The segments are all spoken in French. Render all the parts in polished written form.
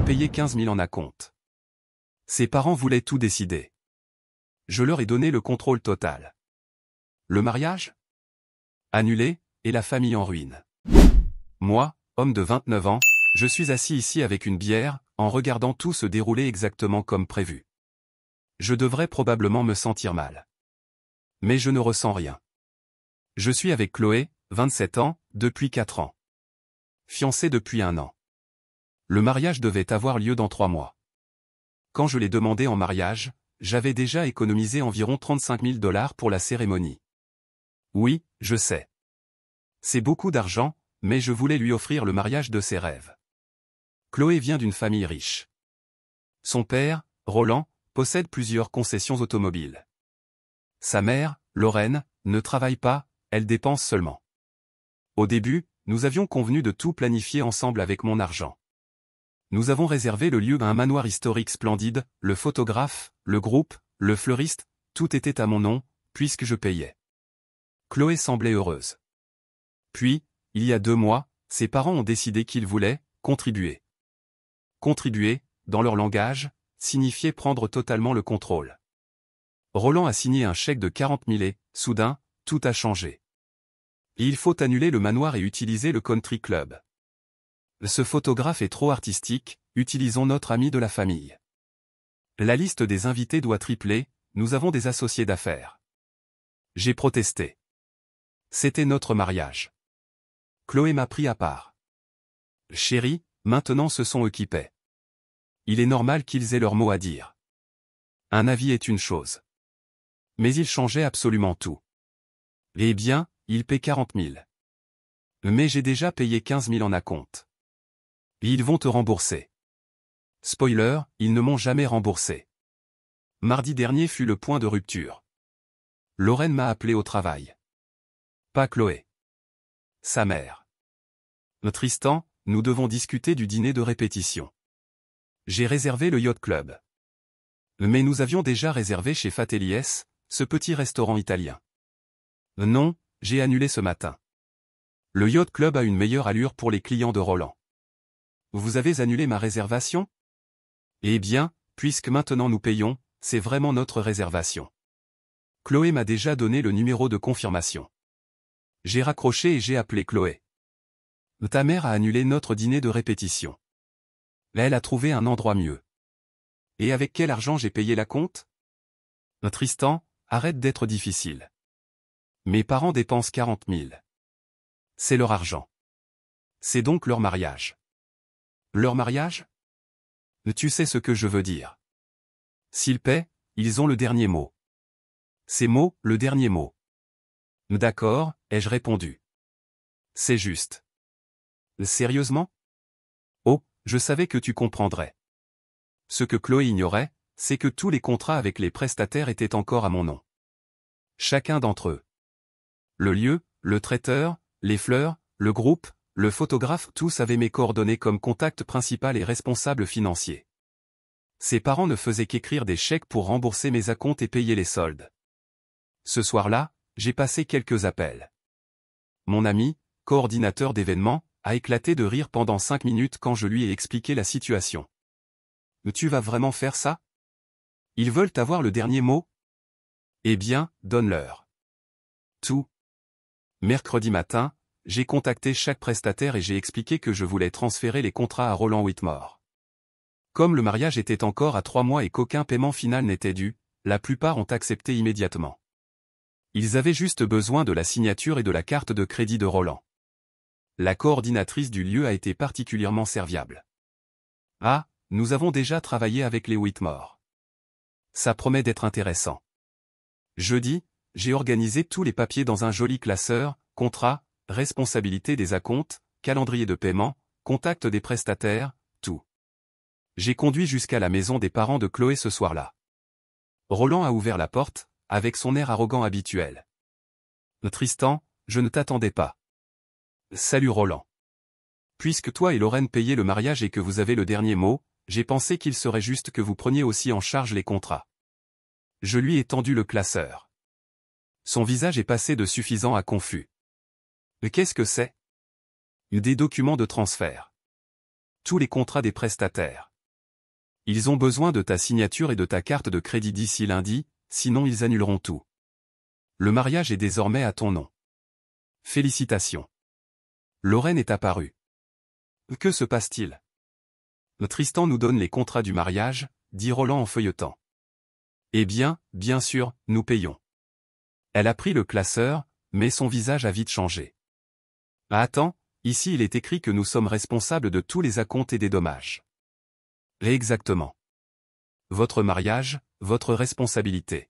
payé 15 000 en acompte. Ses parents voulaient tout décider. Je leur ai donné le contrôle total. Le mariage? Annulé, et la famille en ruine. Moi, homme de 29 ans, je suis assis ici avec une bière, en regardant tout se dérouler exactement comme prévu. Je devrais probablement me sentir mal. Mais je ne ressens rien. Je suis avec Chloé, 27 ans, depuis 4 ans. Fiancée depuis 1 an. Le mariage devait avoir lieu dans 3 mois. Quand je l'ai demandé en mariage, j'avais déjà économisé environ 35 000 $ pour la cérémonie. Oui, je sais. C'est beaucoup d'argent, mais je voulais lui offrir le mariage de ses rêves. Chloé vient d'une famille riche. Son père, Roland, possède plusieurs concessions automobiles. Sa mère, Lorraine, ne travaille pas, elle dépense seulement. Au début, nous avions convenu de tout planifier ensemble avec mon argent. Nous avons réservé le lieu à un manoir historique splendide, le photographe, le groupe, le fleuriste, tout était à mon nom, puisque je payais. Chloé semblait heureuse. Puis, il y a 2 mois, ses parents ont décidé qu'ils voulaient contribuer. Contribuer, dans leur langage, signifiait prendre totalement le contrôle. Roland a signé un chèque de 40 000 et, soudain, tout a changé. Et il faut annuler le manoir et utiliser le country club. Ce photographe est trop artistique, utilisons notre ami de la famille. La liste des invités doit tripler, nous avons des associés d'affaires. J'ai protesté. C'était notre mariage. Chloé m'a pris à part. Chérie, maintenant ce sont eux qui paient. Il est normal qu'ils aient leur mot à dire. Un avis est une chose. Mais ils changeaient absolument tout. Eh bien, ils paient 40 000. Mais j'ai déjà payé 15 000 en acompte. Ils vont te rembourser. Spoiler, ils ne m'ont jamais remboursé. Mardi dernier fut le point de rupture. Lorraine m'a appelé au travail. Pas Chloé. Sa mère. Tristan, nous devons discuter du dîner de répétition. J'ai réservé le Yacht Club. Mais nous avions déjà réservé chez Fatelies, ce petit restaurant italien. Non, j'ai annulé ce matin. Le Yacht Club a une meilleure allure pour les clients de Roland. Vous avez annulé ma réservation? Eh bien, puisque maintenant nous payons, c'est vraiment notre réservation. Chloé m'a déjà donné le numéro de confirmation. J'ai raccroché et j'ai appelé Chloé. Ta mère a annulé notre dîner de répétition. Elle a trouvé un endroit mieux. Et avec quel argent j'ai payé la compte? Tristan, arrête d'être difficile. Mes parents dépensent 40 000. C'est leur argent. C'est donc leur mariage. Leur mariage? Tu sais ce que je veux dire. S'ils paient, ils ont le dernier mot. Ces mots, le dernier mot. D'accord, ai-je répondu. C'est juste. Sérieusement? Oh, je savais que tu comprendrais. Ce que Chloé ignorait, c'est que tous les contrats avec les prestataires étaient encore à mon nom. Chacun d'entre eux. Le lieu, le traiteur, les fleurs, le groupe, le photographe, tous avaient mes coordonnées comme contact principal et responsable financier. Ses parents ne faisaient qu'écrire des chèques pour rembourser mes acomptes et payer les soldes. Ce soir-là, j'ai passé quelques appels. Mon ami, coordinateur d'événements, a éclaté de rire pendant 5 minutes quand je lui ai expliqué la situation. Tu vas vraiment faire ça? Ils veulent avoir le dernier mot? Eh bien, donne-leur tout. Mercredi matin, j'ai contacté chaque prestataire et j'ai expliqué que je voulais transférer les contrats à Roland Whitmore. Comme le mariage était encore à 3 mois et qu'aucun paiement final n'était dû, la plupart ont accepté immédiatement. Ils avaient juste besoin de la signature et de la carte de crédit de Roland. La coordinatrice du lieu a été particulièrement serviable. Ah, nous avons déjà travaillé avec les Whitmore. Ça promet d'être intéressant. Jeudi, j'ai organisé tous les papiers dans un joli classeur, contrat, responsabilité des acomptes, calendrier de paiement, contact des prestataires, tout. J'ai conduit jusqu'à la maison des parents de Chloé ce soir-là. Roland a ouvert la porte, avec son air arrogant habituel. Tristan, je ne t'attendais pas. Salut Roland. Puisque toi et Lorraine payez le mariage et que vous avez le dernier mot, j'ai pensé qu'il serait juste que vous preniez aussi en charge les contrats. Je lui ai tendu le classeur. Son visage est passé de suffisant à confus. Mais qu'est-ce que c'est? Des documents de transfert. Tous les contrats des prestataires. Ils ont besoin de ta signature et de ta carte de crédit d'ici lundi, sinon ils annuleront tout. Le mariage est désormais à ton nom. Félicitations. Lorraine est apparue. Que se passe-t-il? Tristan nous donne les contrats du mariage, dit Roland en feuilletant. Eh bien, bien sûr, nous payons. Elle a pris le classeur, mais son visage a vite changé. Ah, attends, ici il est écrit que nous sommes responsables de tous les acomptes et des dommages. Exactement. Votre mariage, votre responsabilité.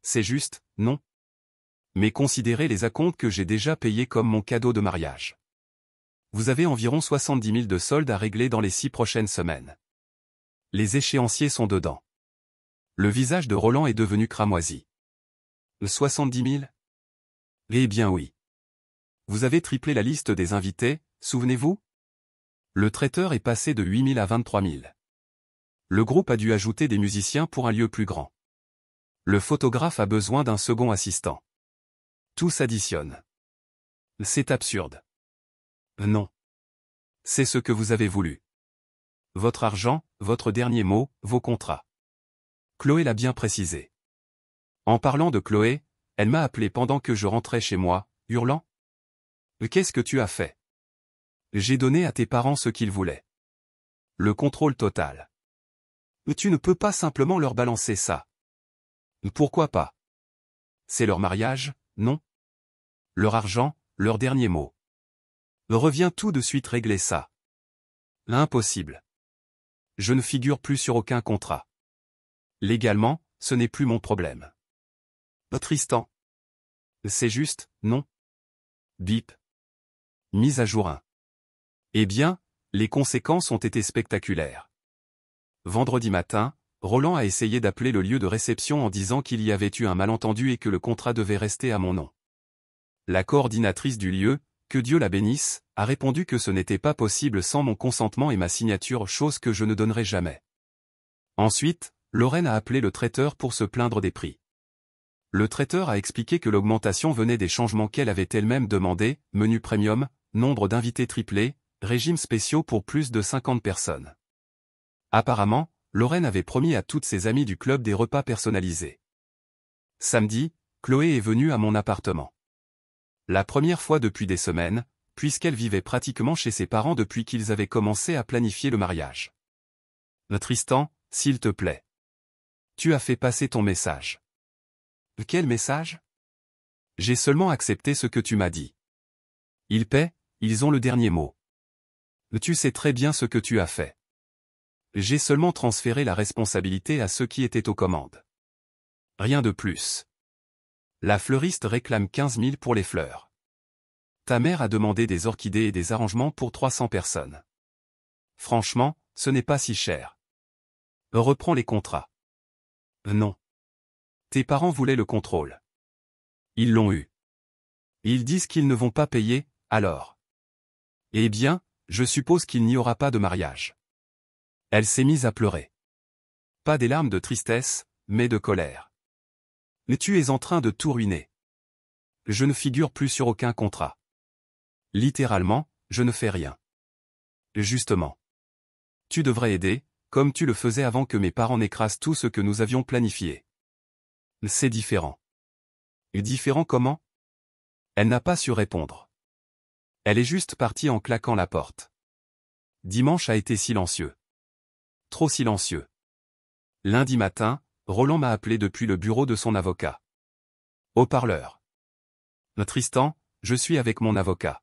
C'est juste, non? Mais considérez les acomptes que j'ai déjà payés comme mon cadeau de mariage. Vous avez environ 70 000 de soldes à régler dans les 6 prochaines semaines. Les échéanciers sont dedans. Le visage de Roland est devenu cramoisi. 70 000? Eh bien oui. Vous avez triplé la liste des invités, souvenez-vous? Le traiteur est passé de 8 000 à 23 000. Le groupe a dû ajouter des musiciens pour un lieu plus grand. Le photographe a besoin d'un second assistant. Tout s'additionne. C'est absurde. Non. C'est ce que vous avez voulu. Votre argent, votre dernier mot, vos contrats. Chloé l'a bien précisé. En parlant de Chloé, elle m'a appelé pendant que je rentrais chez moi, hurlant. Qu'est-ce que tu as fait? J'ai donné à tes parents ce qu'ils voulaient. Le contrôle total. Tu ne peux pas simplement leur balancer ça. Pourquoi pas? C'est leur mariage, non? Leur argent, leur dernier mot. Reviens tout de suite régler ça. Impossible. Je ne figure plus sur aucun contrat. Légalement, ce n'est plus mon problème. Tristan. C'est juste, non? Bip. Mise à jour 1. Eh bien, les conséquences ont été spectaculaires. Vendredi matin, Roland a essayé d'appeler le lieu de réception en disant qu'il y avait eu un malentendu et que le contrat devait rester à mon nom. La coordinatrice du lieu, que Dieu la bénisse, a répondu que ce n'était pas possible sans mon consentement et ma signature, chose que je ne donnerai jamais. Ensuite, Lorraine a appelé le traiteur pour se plaindre des prix. Le traiteur a expliqué que l'augmentation venait des changements qu'elle avait elle-même demandés, menu premium, nombre d'invités triplé, régimes spéciaux pour plus de 50 personnes. Apparemment, Lorraine avait promis à toutes ses amies du club des repas personnalisés. Samedi, Chloé est venue à mon appartement. La première fois depuis des semaines, puisqu'elle vivait pratiquement chez ses parents depuis qu'ils avaient commencé à planifier le mariage. Tristan, s'il te plaît. Tu as fait passer ton message. Quel message? J'ai seulement accepté ce que tu m'as dit. Ils paient, ils ont le dernier mot. Tu sais très bien ce que tu as fait. J'ai seulement transféré la responsabilité à ceux qui étaient aux commandes. Rien de plus. La fleuriste réclame 15 000 pour les fleurs. Ta mère a demandé des orchidées et des arrangements pour 300 personnes. Franchement, ce n'est pas si cher. Reprends les contrats. Non. Tes parents voulaient le contrôle. Ils l'ont eu. Ils disent qu'ils ne vont pas payer, alors. Eh bien, je suppose qu'il n'y aura pas de mariage. Elle s'est mise à pleurer. Pas des larmes de tristesse, mais de colère. Tu es en train de tout ruiner. Je ne figure plus sur aucun contrat. Littéralement, je ne fais rien. Justement. Tu devrais aider, comme tu le faisais avant que mes parents n'écrasent tout ce que nous avions planifié. C'est différent. Différent comment? Elle n'a pas su répondre. Elle est juste partie en claquant la porte. Dimanche a été silencieux. Trop silencieux. Lundi matin, Roland m'a appelé depuis le bureau de son avocat. Haut-parleur. Tristan, je suis avec mon avocat.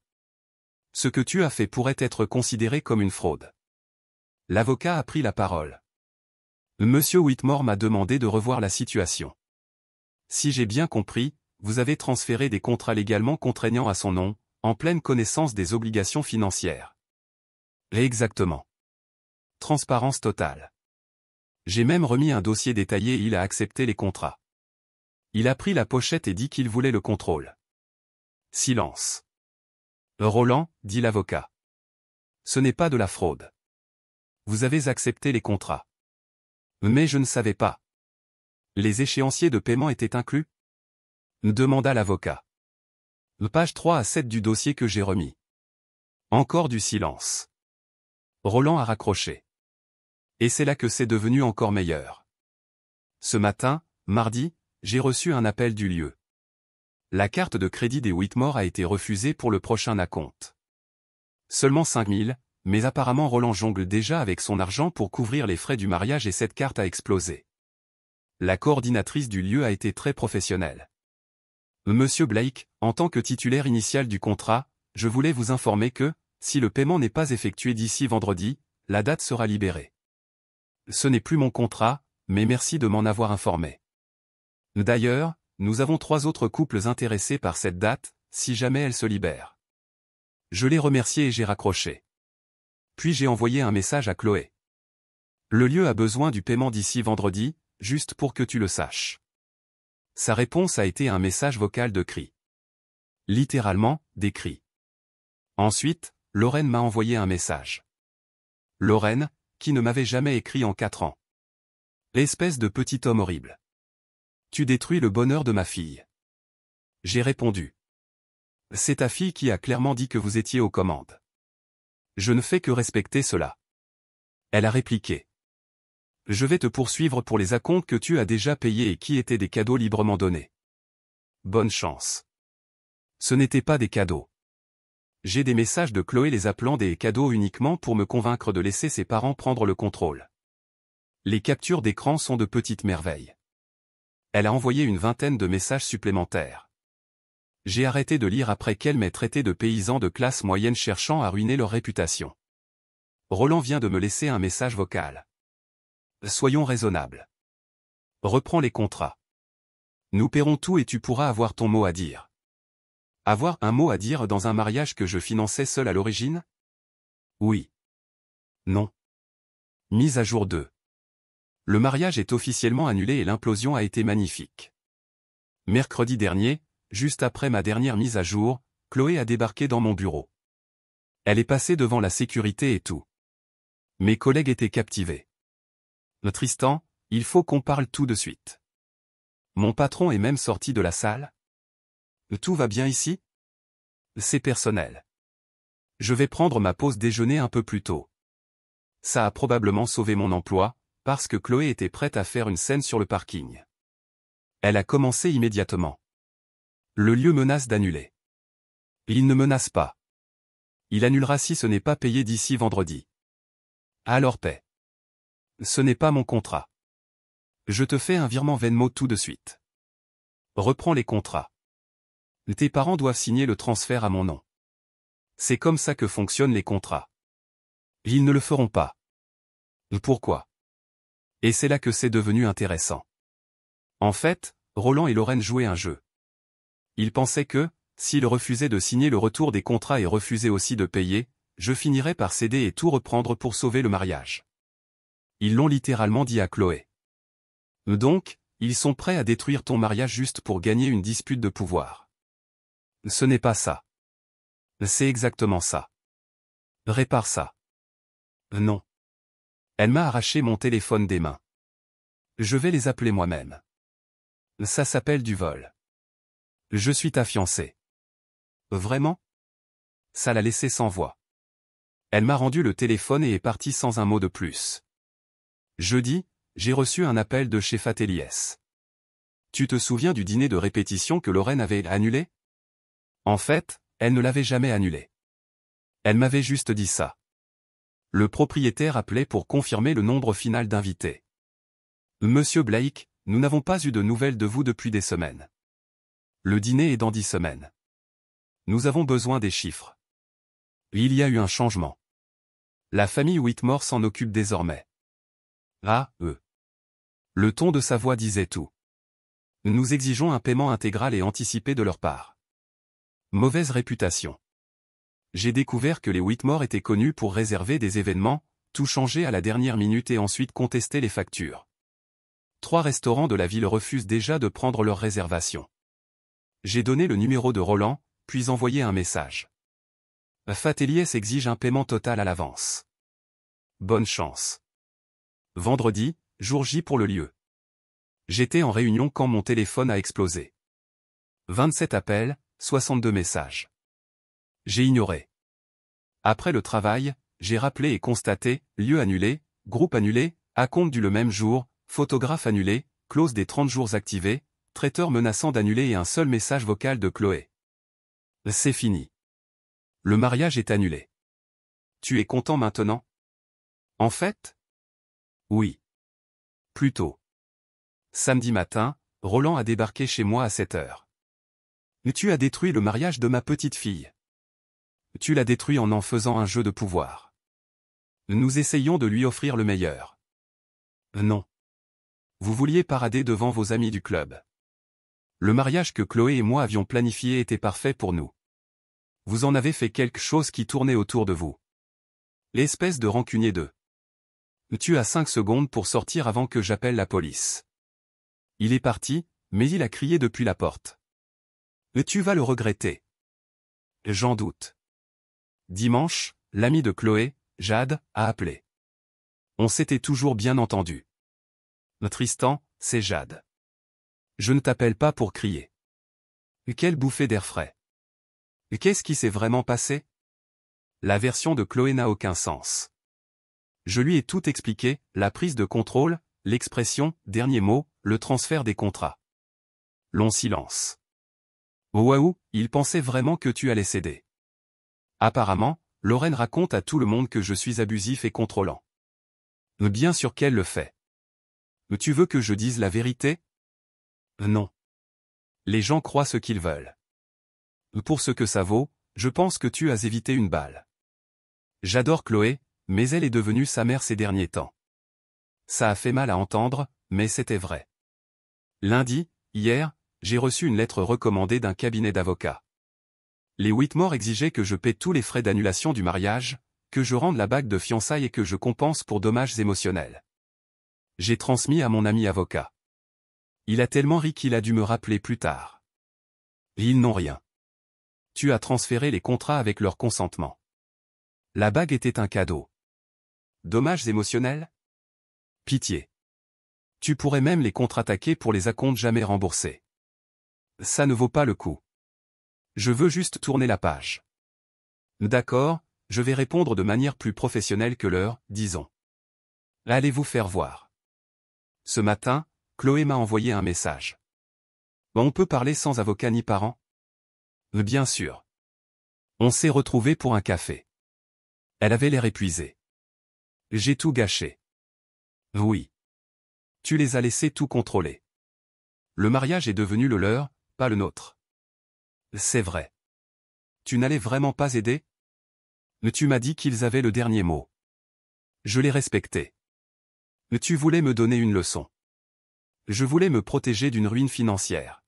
Ce que tu as fait pourrait être considéré comme une fraude. L'avocat a pris la parole. Monsieur Whitmore m'a demandé de revoir la situation. Si j'ai bien compris, vous avez transféré des contrats légalement contraignants à son nom, en pleine connaissance des obligations financières. Exactement. Transparence totale. J'ai même remis un dossier détaillé et il a accepté les contrats. Il a pris la pochette et dit qu'il voulait le contrôle. Silence. Roland, dit l'avocat. Ce n'est pas de la fraude. Vous avez accepté les contrats. Mais je ne savais pas. Les échéanciers de paiement étaient inclus? Demanda l'avocat. Page 3 à 7 du dossier que j'ai remis. Encore du silence. Roland a raccroché. Et c'est là que c'est devenu encore meilleur. Ce matin, mardi, j'ai reçu un appel du lieu. La carte de crédit des Whitmore a été refusée pour le prochain acompte. Seulement 5 000, mais apparemment Roland jongle déjà avec son argent pour couvrir les frais du mariage et cette carte a explosé. La coordinatrice du lieu a été très professionnelle. Monsieur Blake, en tant que titulaire initial du contrat, je voulais vous informer que, si le paiement n'est pas effectué d'ici vendredi, la date sera libérée. Ce n'est plus mon contrat, mais merci de m'en avoir informé. D'ailleurs, nous avons 3 autres couples intéressés par cette date, si jamais elle se libère. Je l'ai remercié et j'ai raccroché. Puis j'ai envoyé un message à Chloé. Le lieu a besoin du paiement d'ici vendredi, juste pour que tu le saches. Sa réponse a été un message vocal de cris. Littéralement, des cris. Ensuite, Lorraine m'a envoyé un message. Lorraine, qui ne m'avait jamais écrit en 4 ans. Espèce de petit homme horrible. Tu détruis le bonheur de ma fille. J'ai répondu. C'est ta fille qui a clairement dit que vous étiez aux commandes. Je ne fais que respecter cela. Elle a répliqué. Je vais te poursuivre pour les acomptes que tu as déjà payés et qui étaient des cadeaux librement donnés. Bonne chance. Ce n'étaient pas des cadeaux. J'ai des messages de Chloé les appelant des cadeaux uniquement pour me convaincre de laisser ses parents prendre le contrôle. Les captures d'écran sont de petites merveilles. Elle a envoyé une vingtaine de messages supplémentaires. J'ai arrêté de lire après qu'elle m'ait traité de paysans de classe moyenne cherchant à ruiner leur réputation. Roland vient de me laisser un message vocal. Soyons raisonnables. Reprends les contrats. Nous paierons tout et tu pourras avoir ton mot à dire. Avoir un mot à dire dans un mariage que je finançais seul à l'origine? Oui. Non. Mise à jour 2. Le mariage est officiellement annulé et l'implosion a été magnifique. Mercredi dernier, juste après ma dernière mise à jour, Chloé a débarqué dans mon bureau. Elle est passée devant la sécurité et tout. Mes collègues étaient captivés. Tristan, il faut qu'on parle tout de suite. Mon patron est même sorti de la salle. Tout va bien ici? C'est personnel. Je vais prendre ma pause déjeuner un peu plus tôt. Ça a probablement sauvé mon emploi, parce que Chloé était prête à faire une scène sur le parking. Elle a commencé immédiatement. Le lieu menace d'annuler. Il ne menace pas. Il annulera si ce n'est pas payé d'ici vendredi. Alors paie. Ce n'est pas mon contrat. Je te fais un virement Venmo tout de suite. Reprends les contrats. Tes parents doivent signer le transfert à mon nom. C'est comme ça que fonctionnent les contrats. Ils ne le feront pas. Pourquoi? Et c'est là que c'est devenu intéressant. En fait, Roland et Lorraine jouaient un jeu. Ils pensaient que, s'ils refusaient de signer le retour des contrats et refusaient aussi de payer, je finirais par céder et tout reprendre pour sauver le mariage. Ils l'ont littéralement dit à Chloé. Donc, ils sont prêts à détruire ton mariage juste pour gagner une dispute de pouvoir. Ce n'est pas ça. C'est exactement ça. Répare ça. Non. Elle m'a arraché mon téléphone des mains. Je vais les appeler moi-même. Ça s'appelle du vol. Je suis ta fiancée. Vraiment? Ça l'a laissé sans voix. Elle m'a rendu le téléphone et est partie sans un mot de plus. Jeudi, j'ai reçu un appel de chez Fatelies. Tu te souviens du dîner de répétition que Lorraine avait annulé? En fait, elle ne l'avait jamais annulé. Elle m'avait juste dit ça. Le propriétaire appelait pour confirmer le nombre final d'invités. Monsieur Blake, nous n'avons pas eu de nouvelles de vous depuis des semaines. Le dîner est dans 10 semaines. Nous avons besoin des chiffres. Il y a eu un changement. La famille Whitmore s'en occupe désormais. Ah, eux. Le ton de sa voix disait tout. Nous exigeons un paiement intégral et anticipé de leur part. Mauvaise réputation. J'ai découvert que les Whitmore étaient connus pour réserver des événements, tout changer à la dernière minute et ensuite contester les factures. 3 restaurants de la ville refusent déjà de prendre leurs réservations. J'ai donné le numéro de Roland, puis envoyé un message. Fatelies exige un paiement total à l'avance. Bonne chance. Vendredi, jour J pour le lieu. J'étais en réunion quand mon téléphone a explosé. 27 appels, 62 messages. J'ai ignoré. Après le travail, j'ai rappelé et constaté, lieu annulé, groupe annulé, acompte dû le même jour, photographe annulé, clause des 30 jours activée, traiteur menaçant d'annuler et un seul message vocal de Chloé. C'est fini. Le mariage est annulé. Tu es content maintenant? En fait? Oui. Plutôt. Samedi matin, Roland a débarqué chez moi à 7 heures. Tu as détruit le mariage de ma petite fille. Tu l'as détruit en faisant un jeu de pouvoir. Nous essayons de lui offrir le meilleur. Non. Vous vouliez parader devant vos amis du club. Le mariage que Chloé et moi avions planifié était parfait pour nous. Vous en avez fait quelque chose qui tournait autour de vous. L'espèce de rancunier de. Tu as 5 secondes pour sortir avant que j'appelle la police. Il est parti, mais il a crié depuis la porte. Tu vas le regretter. J'en doute. Dimanche, l'ami de Chloé, Jade, a appelé. On s'était toujours bien entendu. Tristan, c'est Jade. Je ne t'appelle pas pour crier. Quelle bouffée d'air frais. Qu'est-ce qui s'est vraiment passé? La version de Chloé n'a aucun sens. Je lui ai tout expliqué, la prise de contrôle, l'expression, dernier mot, le transfert des contrats. Long silence. Waouh, il pensait vraiment que tu allais céder. Apparemment, Lorraine raconte à tout le monde que je suis abusif et contrôlant. Bien sûr qu'elle le fait. Tu veux que je dise la vérité? Non. Les gens croient ce qu'ils veulent. Pour ce que ça vaut, je pense que tu as évité une balle. J'adore Chloé, mais elle est devenue sa mère ces derniers temps. Ça a fait mal à entendre, mais c'était vrai. Lundi, hier, j'ai reçu une lettre recommandée d'un cabinet d'avocats. Les Whitmore exigeaient que je paie tous les frais d'annulation du mariage, que je rende la bague de fiançailles et que je compense pour dommages émotionnels. J'ai transmis à mon ami avocat. Il a tellement ri qu'il a dû me rappeler plus tard. Ils n'ont rien. Tu as transféré les contrats avec leur consentement. La bague était un cadeau. Dommages émotionnels? Pitié. Tu pourrais même les contre-attaquer pour les acomptes jamais remboursés. Ça ne vaut pas le coup. Je veux juste tourner la page. D'accord, je vais répondre de manière plus professionnelle que leur, disons. Allez vous faire voir. Ce matin, Chloé m'a envoyé un message. On peut parler sans avocat ni parents? Bien sûr. On s'est retrouvés pour un café. Elle avait l'air épuisée. J'ai tout gâché. Oui. Tu les as laissés tout contrôler. Le mariage est devenu le leur, pas le nôtre. C'est vrai. Tu n'allais vraiment pas aider? Tu m'as dit qu'ils avaient le dernier mot. Je l'ai respecté. Tu voulais me donner une leçon. Je voulais me protéger d'une ruine financière.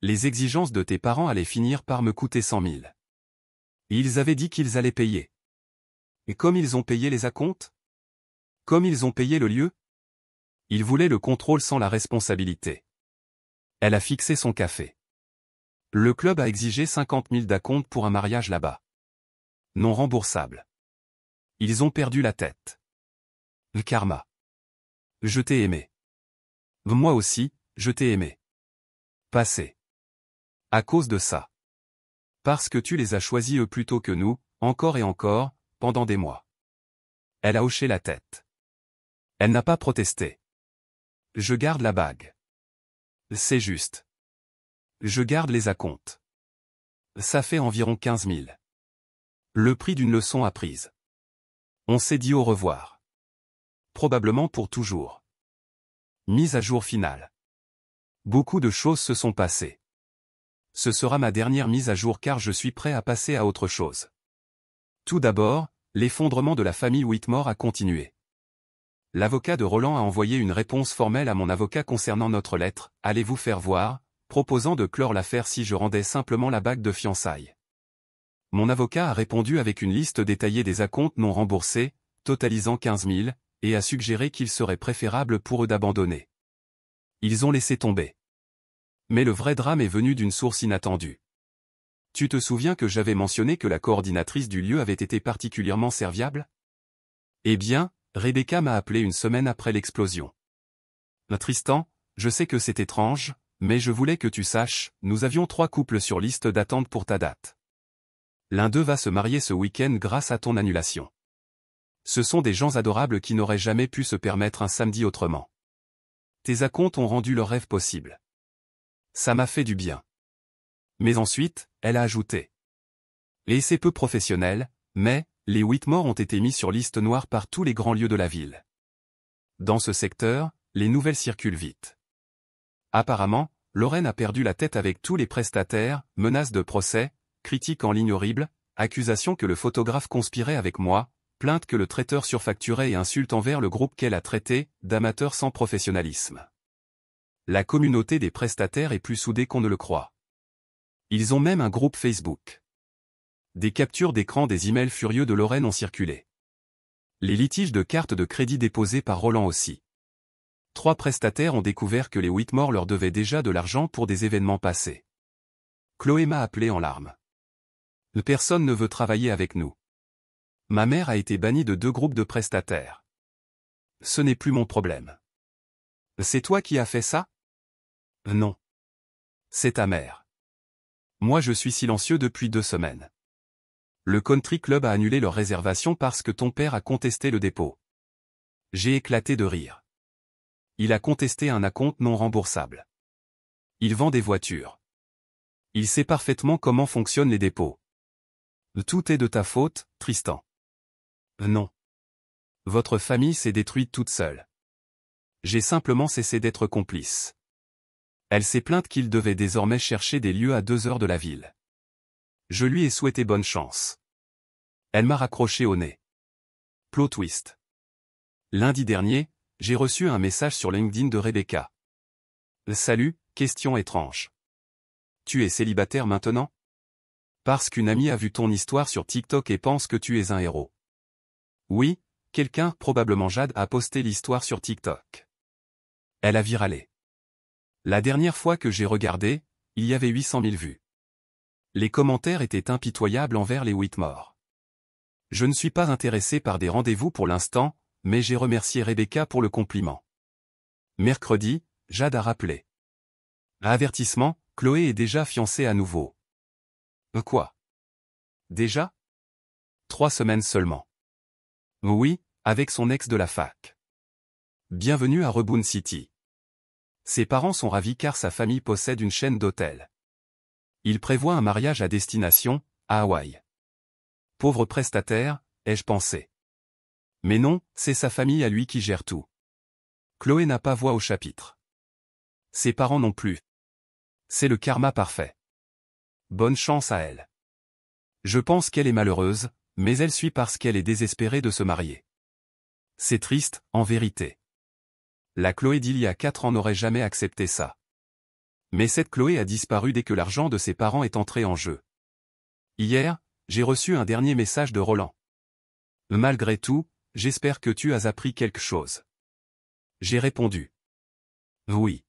Les exigences de tes parents allaient finir par me coûter 100 000. Ils avaient dit qu'ils allaient payer. Et comme ils ont payé les acomptes? Comme ils ont payé le lieu? Ils voulaient le contrôle sans la responsabilité. Elle a fixé son café. Le club a exigé 50 000 d'acompte pour un mariage là-bas. Non remboursable. Ils ont perdu la tête. Le karma. Je t'ai aimé. Moi aussi, je t'ai aimé. Passé. À cause de ça. Parce que tu les as choisis eux plutôt que nous, encore et encore, pendant des mois. Elle a hoché la tête. Elle n'a pas protesté. Je garde la bague. C'est juste. Je garde les acomptes. Ça fait environ 15 000. Le prix d'une leçon apprise. On s'est dit au revoir. Probablement pour toujours. Mise à jour finale. Beaucoup de choses se sont passées. Ce sera ma dernière mise à jour car je suis prêt à passer à autre chose. Tout d'abord, l'effondrement de la famille Whitmore a continué. L'avocat de Roland a envoyé une réponse formelle à mon avocat concernant notre lettre, allez vous faire voir, proposant de clore l'affaire si je rendais simplement la bague de fiançailles. Mon avocat a répondu avec une liste détaillée des acomptes non remboursés, totalisant 15 000, et a suggéré qu'il serait préférable pour eux d'abandonner. Ils ont laissé tomber. Mais le vrai drame est venu d'une source inattendue. Tu te souviens que j'avais mentionné que la coordinatrice du lieu avait été particulièrement serviable? Eh bien, Rebecca m'a appelé une semaine après l'explosion. Tristan, je sais que c'est étrange, mais je voulais que tu saches, nous avions 3 couples sur liste d'attente pour ta date. L'un d'eux va se marier ce week-end grâce à ton annulation. Ce sont des gens adorables qui n'auraient jamais pu se permettre un samedi autrement. Tes acomptes ont rendu leur rêve possible. Ça m'a fait du bien. Mais ensuite, elle a ajouté. Et c'est peu professionnel, mais, les Whitmore ont été mis sur liste noire par tous les grands lieux de la ville. Dans ce secteur, les nouvelles circulent vite. Apparemment, Lorraine a perdu la tête avec tous les prestataires, menaces de procès, critiques en ligne horribles, accusations que le photographe conspirait avec moi, plaintes que le traiteur surfacturait et insultes envers le groupe qu'elle a traité, d'amateurs sans professionnalisme. La communauté des prestataires est plus soudée qu'on ne le croit. Ils ont même un groupe Facebook. Des captures d'écran des emails furieux de Lorraine ont circulé. Les litiges de cartes de crédit déposés par Roland aussi. 3 prestataires ont découvert que les Whitmore leur devaient déjà de l'argent pour des événements passés. Chloé m'a appelé en larmes. Personne ne veut travailler avec nous. Ma mère a été bannie de 2 groupes de prestataires. Ce n'est plus mon problème. C'est toi qui as fait ça? Non. C'est ta mère. Moi je suis silencieux depuis 2 semaines. Le country club a annulé leur réservation parce que ton père a contesté le dépôt. J'ai éclaté de rire. Il a contesté un acompte non remboursable. Il vend des voitures. Il sait parfaitement comment fonctionnent les dépôts. Tout est de ta faute, Tristan. Non. Votre famille s'est détruite toute seule. J'ai simplement cessé d'être complice. Elle s'est plainte qu'il devait désormais chercher des lieux à 2 heures de la ville. Je lui ai souhaité bonne chance. Elle m'a raccroché au nez. Plot twist. Lundi dernier, j'ai reçu un message sur LinkedIn de Rebecca. Salut, question étrange. Tu es célibataire maintenant? Parce qu'une amie a vu ton histoire sur TikTok et pense que tu es un héros. Oui, quelqu'un, probablement Jade, a posté l'histoire sur TikTok. Elle a viralé. La dernière fois que j'ai regardé, il y avait 800 000 vues. Les commentaires étaient impitoyables envers les Whitmore. Je ne suis pas intéressé par des rendez-vous pour l'instant, mais j'ai remercié Rebecca pour le compliment. Mercredi, Jade a rappelé. Avertissement, Chloé est déjà fiancée à nouveau. Quoi? Déjà? 3 semaines seulement. Oui, avec son ex de la fac. Bienvenue à Reboon City. Ses parents sont ravis car sa famille possède une chaîne d'hôtels. Il prévoit un mariage à destination, à Hawaï. Pauvre prestataire, ai-je pensé. Mais non, c'est sa famille à lui qui gère tout. Chloé n'a pas voix au chapitre. Ses parents non plus. C'est le karma parfait. Bonne chance à elle. Je pense qu'elle est malheureuse, mais elle suit parce qu'elle est désespérée de se marier. C'est triste, en vérité. La Chloé d'il y a 4 ans n'aurait jamais accepté ça. Mais cette Chloé a disparu dès que l'argent de ses parents est entré en jeu. Hier, j'ai reçu un dernier message de Roland. Malgré tout, j'espère que tu as appris quelque chose. J'ai répondu. Oui.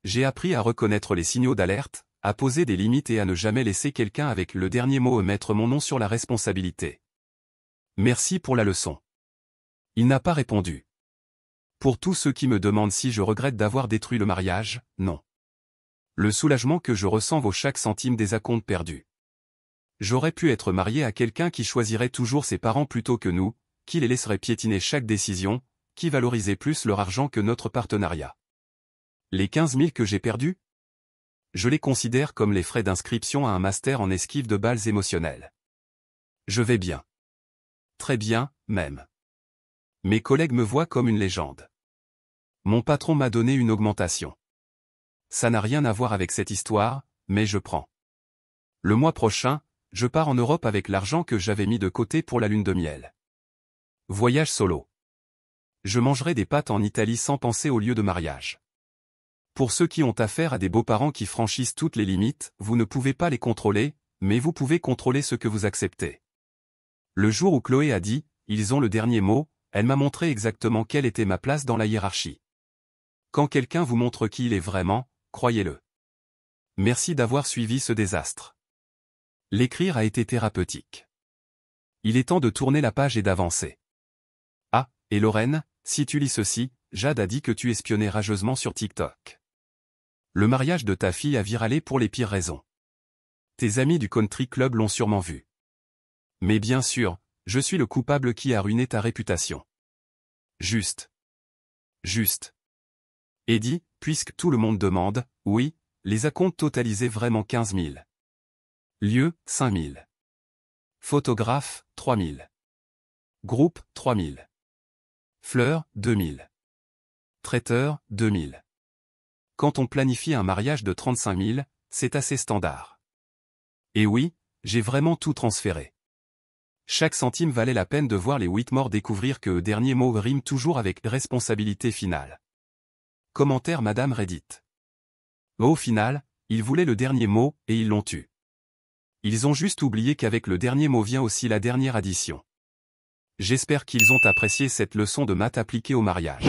J'ai appris à reconnaître les signaux d'alerte, à poser des limites et à ne jamais laisser quelqu'un avec le dernier mot mettre mon nom sur la responsabilité. Merci pour la leçon. Il n'a pas répondu. Pour tous ceux qui me demandent si je regrette d'avoir détruit le mariage, non. Le soulagement que je ressens vaut chaque centime des acomptes perdus. J'aurais pu être marié à quelqu'un qui choisirait toujours ses parents plutôt que nous, qui les laisserait piétiner chaque décision, qui valorisait plus leur argent que notre partenariat. Les 15 000 que j'ai perdus? Je les considère comme les frais d'inscription à un master en esquive de balles émotionnelles. Je vais bien. Très bien, même. Mes collègues me voient comme une légende. Mon patron m'a donné une augmentation. Ça n'a rien à voir avec cette histoire, mais je prends. Le mois prochain, je pars en Europe avec l'argent que j'avais mis de côté pour la lune de miel. Voyage solo. Je mangerai des pâtes en Italie sans penser au lieu de mariage. Pour ceux qui ont affaire à des beaux-parents qui franchissent toutes les limites, vous ne pouvez pas les contrôler, mais vous pouvez contrôler ce que vous acceptez. Le jour où Chloé a dit « ils ont le dernier mot », elle m'a montré exactement quelle était ma place dans la hiérarchie. Quand quelqu'un vous montre qui il est vraiment, croyez-le. Merci d'avoir suivi ce désastre. L'écrire a été thérapeutique. Il est temps de tourner la page et d'avancer. Ah, et Lorraine, si tu lis ceci, Jade a dit que tu espionnais rageusement sur TikTok. Le mariage de ta fille a viralé pour les pires raisons. Tes amis du country club l'ont sûrement vu. Mais bien sûr, Je suis le coupable qui a ruiné ta réputation. Juste. Juste. Eddie, puisque tout le monde demande, oui, les acomptes totalisaient vraiment 15 000. Lieu, 5 000. Photographe, 3 000. Groupe, 3 000. Fleurs, 2 000. Traiteur, 2 000. Quand on planifie un mariage de 35 000, c'est assez standard. Et oui, j'ai vraiment tout transféré. Chaque centime valait la peine de voir les Whitmore découvrir que dernier mot rime toujours avec responsabilité finale. Commentaire Madame Reddit. Au final, ils voulaient le dernier mot, et ils l'ont eu. Ils ont juste oublié qu'avec le dernier mot vient aussi la dernière addition. J'espère qu'ils ont apprécié cette leçon de maths appliquée au mariage.